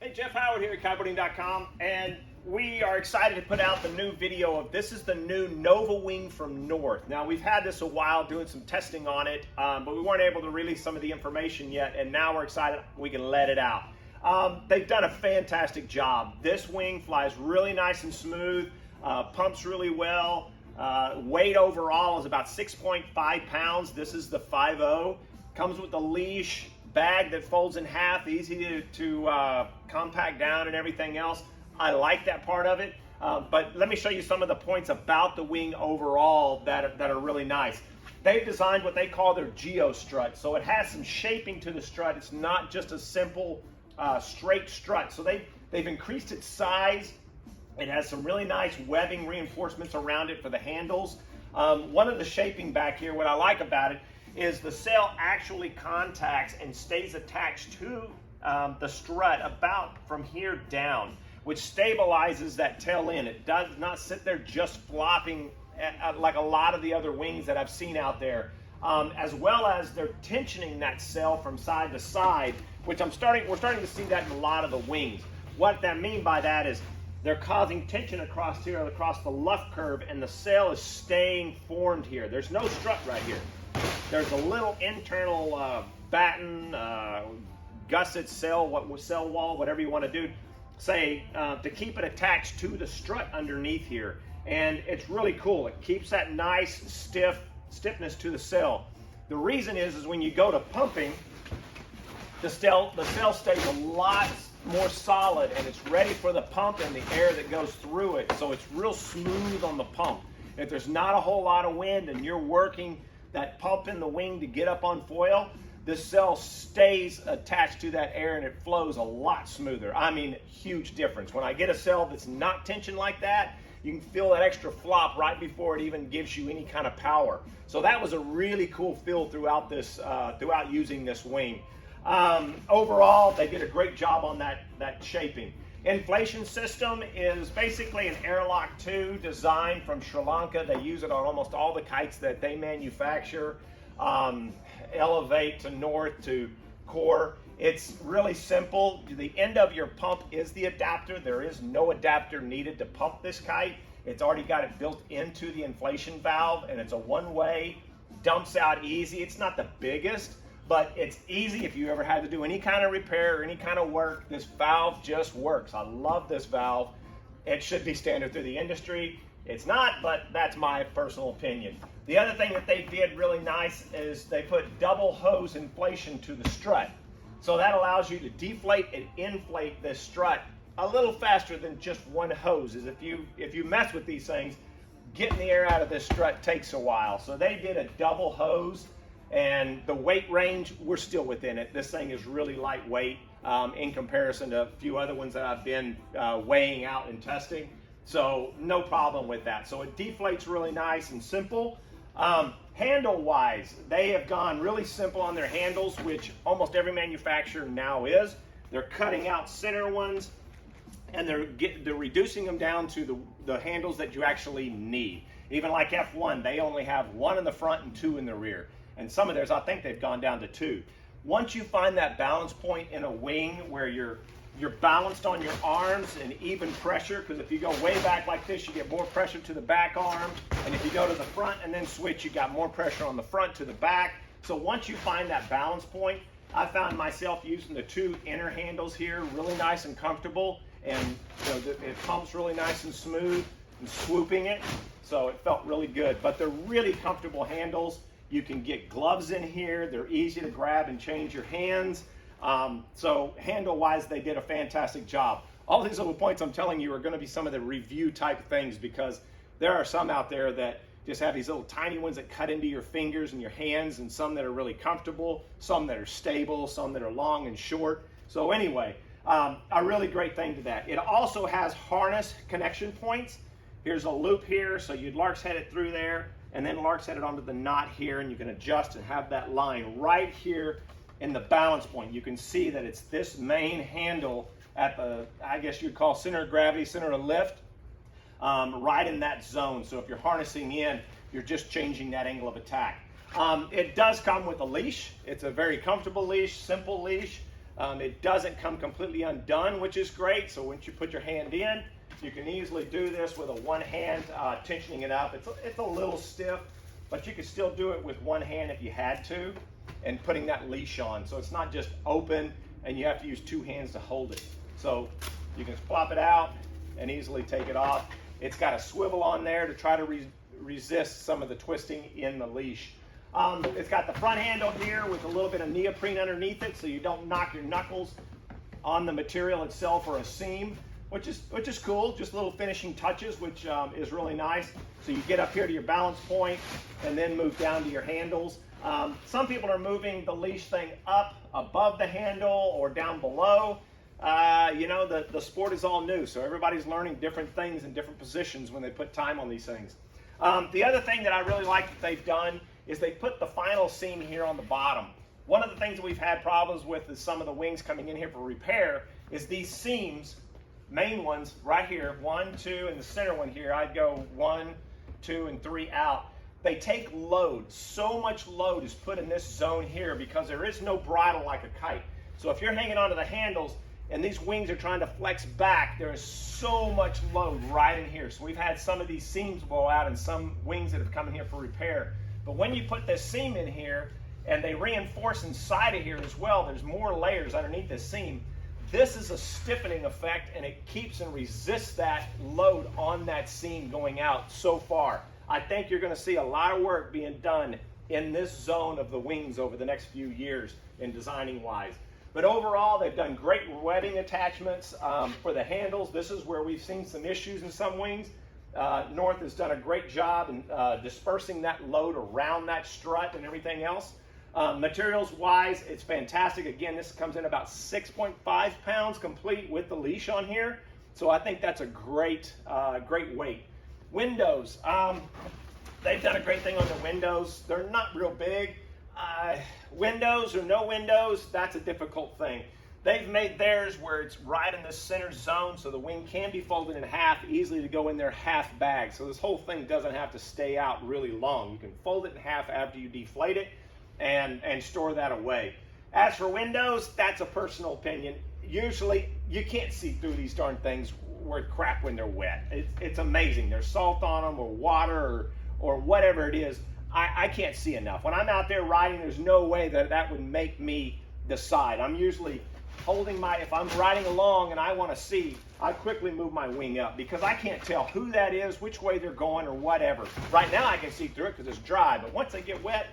Hey, Jeff Howard here at Kiteboarding.com, and we are excited to put out the new video of this is the new Nova Wing from North. Now, we've had this a while doing some testing on it, but we weren't able to release some of the information yet, and now we're excited we can let it out. They've done a fantastic job. This wing flies really nice and smooth, pumps really well. Weight overall is about 6.5 pounds. This is the 5.0. Comes with a leash, bag that folds in half, easy to compact down and everything else. I like that part of it, but let me show you some of the points about the wing overall that are really nice. They've designed what they call their geo strut, so it has some shaping to the strut. It's not just a simple straight strut, so they've increased its size. It has some really nice webbing reinforcements around it for the handles. One of the shaping back here, what I like about it, is the sail actually contacts and stays attached to the strut about from here down, which stabilizes that tail end. It does not sit there just flopping like a lot of the other wings that I've seen out there. As well as they're tensioning that sail from side to side, which we're starting to see that in a lot of the wings. What that mean by that is they're causing tension across here, across the luff curve, and the sail is staying formed here. There's no strut right here. There's a little internal batten, gusset sail wall, whatever you want to do, to keep it attached to the strut underneath here. And it's really cool. It keeps that nice stiffness to the sail. The reason is when you go to pumping, the sail stays a lot more solid, and it's ready for the pump and the air that goes through it. So it's real smooth on the pump. If there's not a whole lot of wind and you're working that pump in the wing to get up on foil, this sail stays attached to that air and it flows a lot smoother. I mean, huge difference. When I get a sail that's not tensioned like that, you can feel that extra flop right before it even gives you any kind of power. So that was a really cool feel throughout using this wing. Overall, they did a great job on that shaping. Inflation system is basically an airlock 2 designed from Sri Lanka. They use it on almost all the kites that they manufacture. Elevate to North to Core. It's really simple. The end of your pump is the adapter. There is no adapter needed to pump this kite. It's already got it built into the inflation valve, and it's a one-way, dumps out easy. It's not the biggest, but it's easy if you ever had to do any kind of repair or any kind of work. This valve just works. I love this valve. It should be standard through the industry. It's not, but that's my personal opinion. The other thing that they did really nice is they put double hose inflation to the strut. So that allows you to deflate and inflate this strut a little faster than just one hose. If you mess with these things, getting the air out of this strut takes a while. So they did a double hose. And the weight range, we're still within it. This thing is really lightweight in comparison to a few other ones that I've been weighing out and testing. So no problem with that. So it deflates really nice and simple. Handle-wise, they have gone really simple on their handles, which almost every manufacturer now is. They're cutting out center ones, and they're reducing them down to the handles that you actually need. Even like F1, they only have one in the front and two in the rear. And some of theirs, I think they've gone down to 2. Once you find that balance point in a wing where you're balanced on your arms and even pressure, because if you go way back like this, you get more pressure to the back arm. And if you go to the front and then switch, you got more pressure on the front to the back. So once you find that balance point, I found myself using the 2 inner handles here, really nice and comfortable. And it pumps really nice and smooth and swooping it. So it felt really good. But they're really comfortable handles. You can get gloves in here. They're easy to grab and change your hands. So handle-wise, they did a fantastic job. All these little points I'm telling you are going to be some of the review type things, because there are some out there that just have these little tiny ones that cut into your fingers and your hands, and some that are really comfortable, some that are stable, some that are long and short. So anyway, a really great thing to that. It also has harness connection points. Here's a loop here, so you'd lark's head it through there, and then lark's head it onto the knot here, and you can adjust and have that line right here in the balance point. You can see that it's this main handle at the, I guess you'd call center of gravity, center of lift, right in that zone. So if you're harnessing in, you're just changing that angle of attack. It does come with a leash. It's a very comfortable leash, simple leash. It doesn't come completely undone, which is great. So once you put your hand in, you can easily do this with a one hand, tensioning it up. It's a little stiff, but you could still do it with one hand if you had to, and putting that leash on. So it's not just open and you have to use two hands to hold it. So you can flop it out and easily take it off. It's got a swivel on there to try to resist some of the twisting in the leash. It's got the front handle here with a little bit of neoprene underneath it so you don't knock your knuckles on the material itself or a seam, which is cool. Just little finishing touches, which is really nice. So you get up here to your balance point and then move down to your handles. Some people are moving the leash thing up above the handle or down below. You know, the sport is all new, so everybody's learning different things in different positions when they put time on these things. The other thing that I really like that they've done is they put the final seam here on the bottom. One of the things that we've had problems with is some of the wings coming in here for repair is these seams, main ones right here, 1, 2, and the center one here, I'd go 1, 2, and 3 out. They take load. So much load is put in this zone here because there is no bridle like a kite. So if you're hanging onto the handles and these wings are trying to flex back, there is so much load right in here. So we've had some of these seams blow out and some wings that have come in here for repair. But when you put this seam in here and they reinforce inside of here as well, there's more layers underneath this seam. This is a stiffening effect and it keeps and resists that load on that seam going out so far. I think you're going to see a lot of work being done in this zone of the wings over the next few years in designing wise. But overall, they've done great webbing attachments for the handles. This is where we've seen some issues in some wings. North has done a great job in dispersing that load around that strut and everything else. Materials wise, it's fantastic. Again, this comes in about 6.5 pounds complete with the leash on here. So I think that's a great, great weight. Windows, they've done a great thing on the windows. They're not real big. Windows or no windows, that's a difficult thing. They've made theirs where it's right in the center zone so the wing can be folded in half easily to go in their half bag. So this whole thing doesn't have to stay out really long. You can fold it in half after you deflate it and store that away. As for windows, that's a personal opinion. Usually you can't see through these darn things worth crap when they're wet. It's amazing. There's salt on them or water or whatever it is. I can't see enough. When I'm out there riding, there's no way that would make me decide. I'm usually holding if I'm riding along and I want to see, I quickly move my wing up because I can't tell who that is, which way they're going or whatever. Right now I can see through it because it's dry, but once they get wet,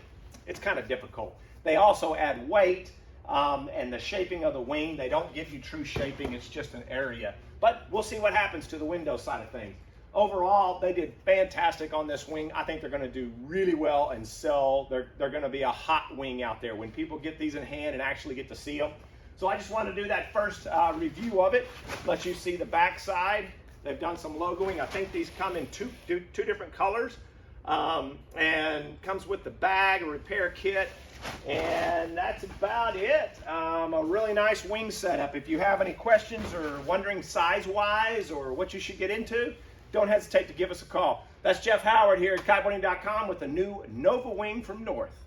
it's kind of difficult. They also add weight and the shaping of the wing. They don't give you true shaping, it's just an area. But we'll see what happens to the window side of things. Overall, they did fantastic on this wing. I think they're going to do really well and sell. They're going to be a hot wing out there when people get these in hand and actually get to see them. So I just want to do that first review of it, let you see the back side. They've done some logoing. I think these come in two different colors and comes with the bag, a repair kit, and that's about it. A really nice wing setup. If you have any questions or wondering size-wise or what you should get into, don't hesitate to give us a call. That's Jeff Howard here at Kiteboarding.com with a new Nova wing from North.